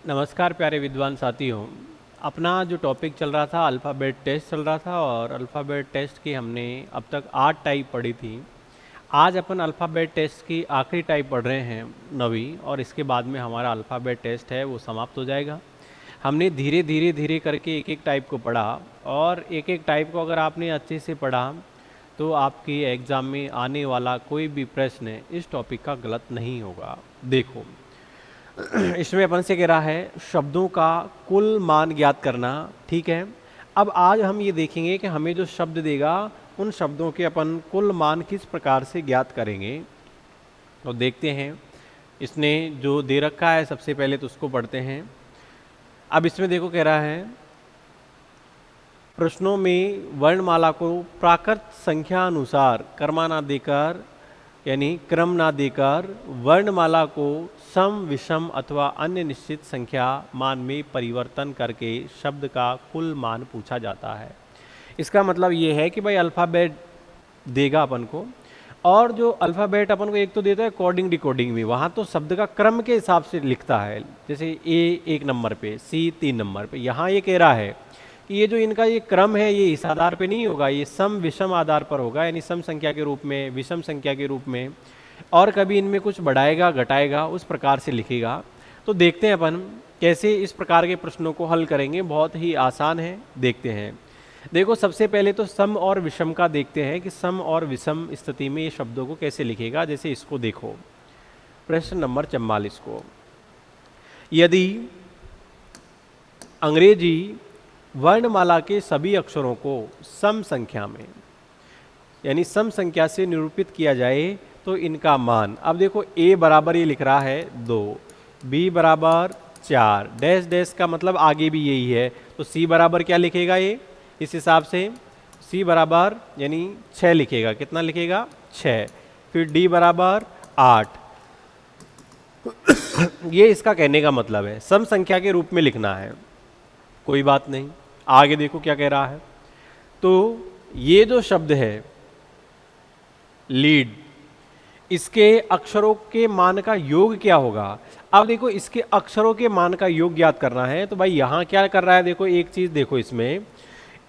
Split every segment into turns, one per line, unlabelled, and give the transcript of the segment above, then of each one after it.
नमस्कार प्यारे विद्वान साथियों। अपना जो टॉपिक चल रहा था अल्फ़ाबेट टेस्ट चल रहा था और अल्फ़ाबेट टेस्ट की हमने अब तक 8 टाइप पढ़ी थी। आज अपन अल्फ़ाबेट टेस्ट की आखिरी टाइप पढ़ रहे हैं 9वीं, और इसके बाद में हमारा अल्फ़ाबेट टेस्ट है वो समाप्त हो जाएगा। हमने धीरे धीरे धीरे करके एक एक टाइप को पढ़ा, और एक एक टाइप को अगर आपने अच्छे से पढ़ा तो आपकी एग्ज़ाम में आने वाला कोई भी प्रश्न इस टॉपिक का गलत नहीं होगा। देखो, इसमें अपन से कह रहा है शब्दों का कुल मान ज्ञात करना। ठीक है, अब आज हम ये देखेंगे कि हमें जो शब्द देगा उन शब्दों के अपन कुल मान किस प्रकार से ज्ञात करेंगे। तो देखते हैं, इसने जो दे रखा है सबसे पहले तो उसको पढ़ते हैं। अब इसमें देखो कह रहा है प्रश्नों में वर्णमाला को प्राकृत संख्या अनुसार कर्मा ना देकर, यानी क्रम ना देकर, वर्णमाला को सम विषम अथवा अन्य निश्चित संख्या मान में परिवर्तन करके शब्द का कुल मान पूछा जाता है। इसका मतलब ये है कि भाई अल्फ़ाबेट देगा अपन को, और जो अल्फ़ाबेट अपन को एक तो देता है कोडिंग डिकोडिंग में, वहाँ तो शब्द का क्रम के हिसाब से लिखता है, जैसे ए 1 नंबर पे, सी 3 नंबर पे। यहाँ ये कह रहा है कि ये जो इनका ये क्रम है ये इस आधार पे नहीं होगा, ये सम विषम आधार पर होगा, यानी सम संख्या के रूप में, विषम संख्या के रूप में, और कभी इनमें कुछ बढ़ाएगा घटाएगा उस प्रकार से लिखेगा। तो देखते हैं अपन कैसे इस प्रकार के प्रश्नों को हल करेंगे। बहुत ही आसान है, देखते हैं। देखो, सबसे पहले तो सम और विषम का देखते हैं कि सम और विषम स्थिति में ये शब्दों को कैसे लिखेगा। जैसे इसको देखो, प्रश्न नंबर 44 को, यदि अंग्रेजी वर्णमाला के सभी अक्षरों को सम संख्या में, यानी सम संख्या से निरूपित किया जाए तो इनका मान, अब देखो a बराबर ये लिख रहा है 2, b बराबर 4, डैश डैश का मतलब आगे भी यही है, तो c बराबर क्या लिखेगा ये, इस हिसाब से c बराबर यानी 6 लिखेगा। कितना लिखेगा? 6। फिर d बराबर 8। ये इसका कहने का मतलब है, सम संख्या के रूप में लिखना है। कोई बात नहीं, आगे देखो क्या कह रहा है। तो ये जो शब्द है लीड, इसके अक्षरों के मान का योग क्या होगा। अब देखो, इसके अक्षरों के मान का योग ज्ञात करना है, तो भाई यहां क्या कर रहा है, देखो एक चीज देखो, इसमें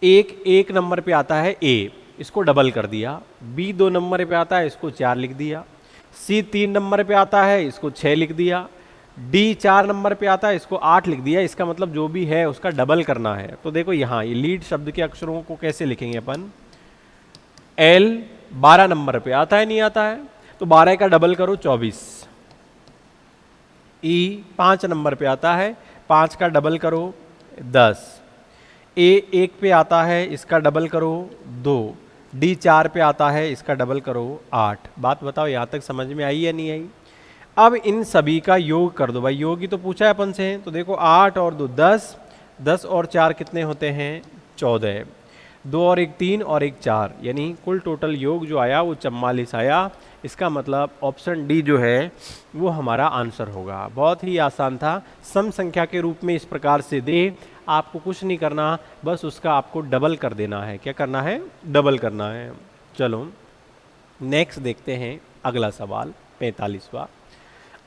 एक नंबर पे आता है ए, इसको डबल कर दिया, बी 2 नंबर पे आता है, इसको 4 लिख दिया, सी 3 नंबर पे आता है, इसको 6 लिख दिया, डी 4 नंबर पे आता है, इसको 8 लिख दिया। इसका मतलब जो भी है उसका डबल करना है। तो देखो यहाँ ये लीड शब्द के अक्षरों को कैसे लिखेंगे अपन, एल 12 नंबर पे आता है, नहीं आता है, तो 12 का डबल करो 24। ई 5 नंबर पे आता है, 5 का डबल करो 10। ए 1 पे आता है, इसका डबल करो 2। डी 4 पे आता है, इसका डबल करो 8। बात बताओ यहाँ तक समझ में आई या नहीं आई। अब इन सभी का योग कर दो भाई, योग ही तो पूछा है अपन से। तो देखो 8 और 2 10, 10 और 4 कितने होते हैं? 14। 2 और 1 3 और 1 4, यानी कुल टोटल योग जो आया वो 44 आया। इसका मतलब ऑप्शन डी जो है वो हमारा आंसर होगा। बहुत ही आसान था, सम संख्या के रूप में इस प्रकार से दे, आपको कुछ नहीं करना, बस उसका आपको डबल कर देना है। क्या करना है? डबल करना है। चलो नेक्स्ट देखते हैं, अगला सवाल 45वां।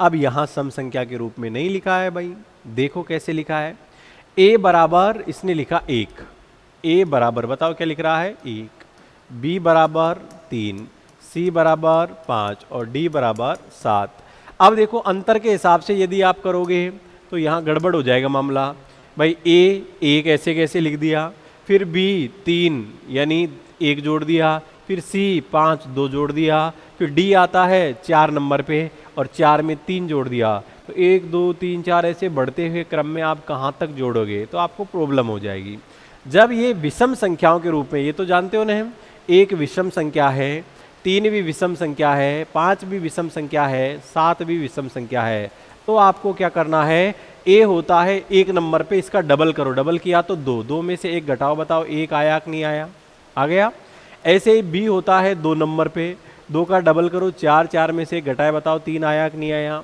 अब यहाँ सम संख्या के रूप में नहीं लिखा है भाई, देखो कैसे लिखा है। a बराबर इसने लिखा 1, a बराबर बताओ क्या लिख रहा है? 1, b बराबर 3, c बराबर 5 और d बराबर 7। अब देखो अंतर के हिसाब से यदि आप करोगे तो यहाँ गड़बड़ हो जाएगा मामला। भाई a 1 ऐसे कैसे लिख दिया, फिर b 3 यानी 1 जोड़ दिया, फिर c 5 2 जोड़ दिया, फिर d आता है 4 नंबर पे और 4 में 3 जोड़ दिया। तो 1 2 3 4 ऐसे बढ़ते हुए क्रम में आप कहाँ तक जोड़ोगे तो आपको प्रॉब्लम हो जाएगी। जब ये विषम संख्याओं के रूप में, ये तो जानते हो ना हम, 1 विषम संख्या है, 3 भी विषम संख्या है, 5 भी विषम संख्या है, 7 भी विषम संख्या है, तो आपको क्या करना है, a होता है 1 नंबर पे, इसका डबल करो, डबल किया तो 2, 2 में से 1 घटाओ, बताओ 1 आया कि नहीं आया? आ गया। ऐसे ही b होता है 2 नंबर पे, 2 का डबल करो 4, 4 में से घटाए, बताओ 3 आया कि नहीं आया?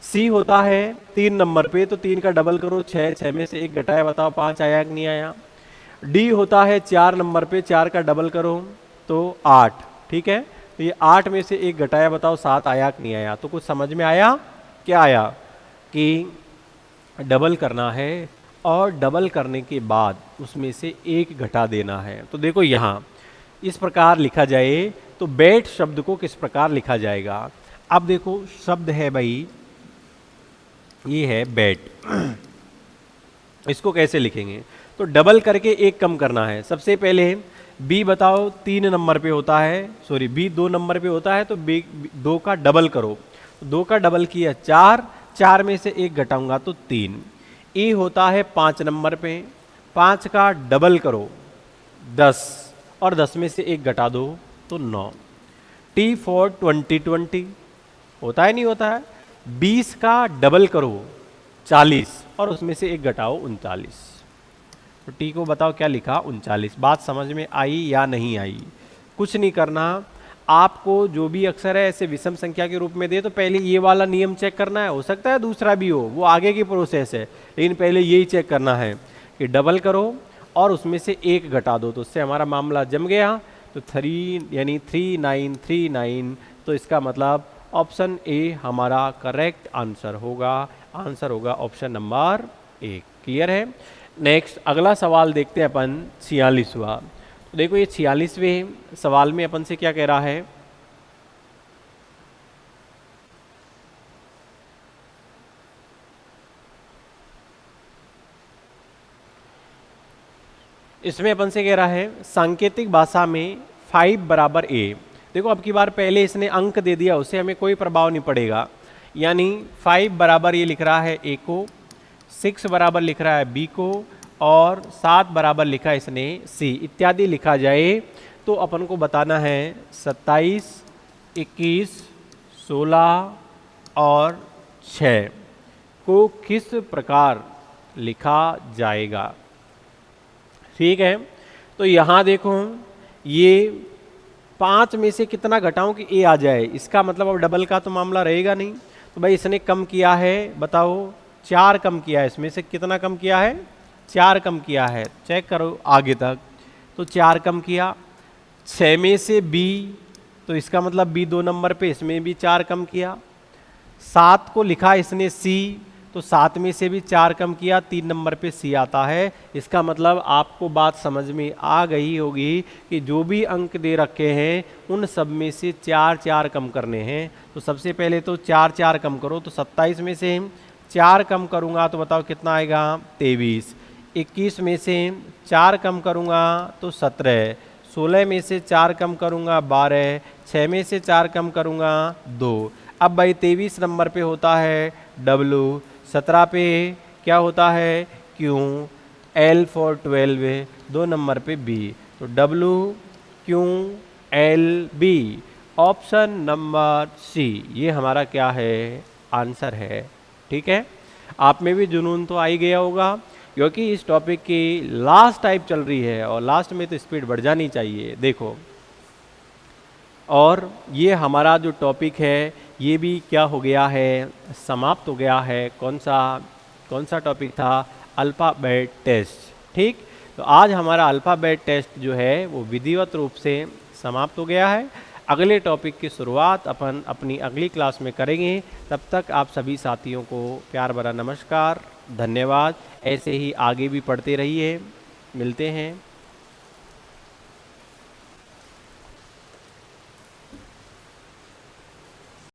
c होता है 3 नंबर पे, तो 3 का डबल करो 6, 6 में से 1 घटाए, बताओ 5 आया कि नहीं आया? d होता है 4 नंबर पे, 4 का डबल करो तो 8। ठीक है, तो ये 8 में से 1 घटाया, बताओ 7 आया कि नहीं आया? तो कुछ समझ में आया? क्या आया कि डबल करना है और डबल करने के बाद उसमें से एक घटा देना है। तो देखो यहाँ इस प्रकार लिखा जाए तो बैट शब्द को किस प्रकार लिखा जाएगा। अब देखो शब्द है भाई, ये है बैट, इसको कैसे लिखेंगे। तो डबल करके एक कम करना है। सबसे पहले बी बताओ 3 नंबर पे होता है, सॉरी बी 2 नंबर पे होता है, तो बी 2 का डबल करो। 2 का डबल किया 4, 4 में से एक घटाऊंगा तो 3। ए होता है 5 नंबर पे, 5 का डबल करो 10 और 10 में से एक घटा दो तो 9। टी फॉर 20 होता है नहीं होता है। 20 का डबल करो 40 और उसमें से एक घटाओ 39। तो टी को बताओ क्या लिखा 39। बात समझ में आई या नहीं आई। कुछ नहीं करना, आपको जो भी अक्षर है ऐसे विषम संख्या के रूप में दे तो पहले ये वाला नियम चेक करना है। हो सकता है दूसरा भी हो, वो आगे की प्रोसेस है, लेकिन पहले यही चेक करना है कि डबल करो और उसमें से एक घटा दो, तो उससे हमारा मामला जम गया। तो 3 यानी 3939, तो इसका मतलब ऑप्शन ए हमारा करेक्ट आंसर होगा। आंसर होगा ऑप्शन नंबर 1। क्लियर है। नेक्स्ट अगला सवाल देखते हैं अपन 46वां। तो देखो ये 46वें सवाल में अपन से क्या कह रहा है। इसमें अपन से कह रहा है सांकेतिक भाषा में 5 बराबर ए। देखो अब की बार पहले इसने अंक दे दिया, उससे हमें कोई प्रभाव नहीं पड़ेगा। यानी 5 बराबर ये लिख रहा है ए को, 6 बराबर लिख रहा है बी को, और 7 बराबर लिखा इसने सी इत्यादि लिखा जाए तो अपन को बताना है 27, 21, 16 और 6 को किस प्रकार लिखा जाएगा। ठीक है। तो यहाँ देखो ये 5 में से कितना घटाऊं कि ए आ जाए, इसका मतलब अब डबल का तो मामला रहेगा नहीं। तो भाई इसने कम किया है, बताओ 4 कम किया है, इसमें से कितना कम किया है 4 कम किया है। चेक करो आगे तक, तो 4 कम किया। 6 में से बी, तो इसका मतलब बी 2 नंबर पे, इसमें भी 4 कम किया। 7 को लिखा इसने सी, तो 7 में से भी 4 कम किया, 3 नंबर पे सी आता है। इसका मतलब आपको बात समझ में आ गई होगी कि जो भी अंक दे रखे हैं उन सब में से 4 4 कम करने हैं। तो सबसे पहले तो 4 4 कम करो, तो 27 में से 4 कम करूंगा तो बताओ कितना आएगा 23। 21 में से 4 कम करूंगा तो 17। 16 में से 4 कम करूंगा 12। 6 में से 4 कम करूंगा 2। अब भाई 23 नंबर पे होता है डब्लू, 17 पे क्या होता है क्यू, एल फॉर 12 2 नंबर पे बी। तो W Q L B, option number C ये हमारा क्या है आंसर है। ठीक है। आप में भी जुनून तो आ ही गया होगा, क्योंकि इस टॉपिक की लास्ट टाइप चल रही है और लास्ट में तो स्पीड बढ़ जानी चाहिए। देखो, और ये हमारा जो टॉपिक है ये भी क्या हो गया है, समाप्त हो गया है। कौन सा टॉपिक था, अल्फ़ाबेट टेस्ट। ठीक, तो आज हमारा अल्फ़ाबेट टेस्ट जो है वो विधिवत रूप से समाप्त हो गया है। अगले टॉपिक की शुरुआत अपन अपनी अगली क्लास में करेंगे। तब तक आप सभी साथियों को प्यार भरा नमस्कार, धन्यवाद। ऐसे ही आगे भी पढ़ते रहिए। मिलते हैं।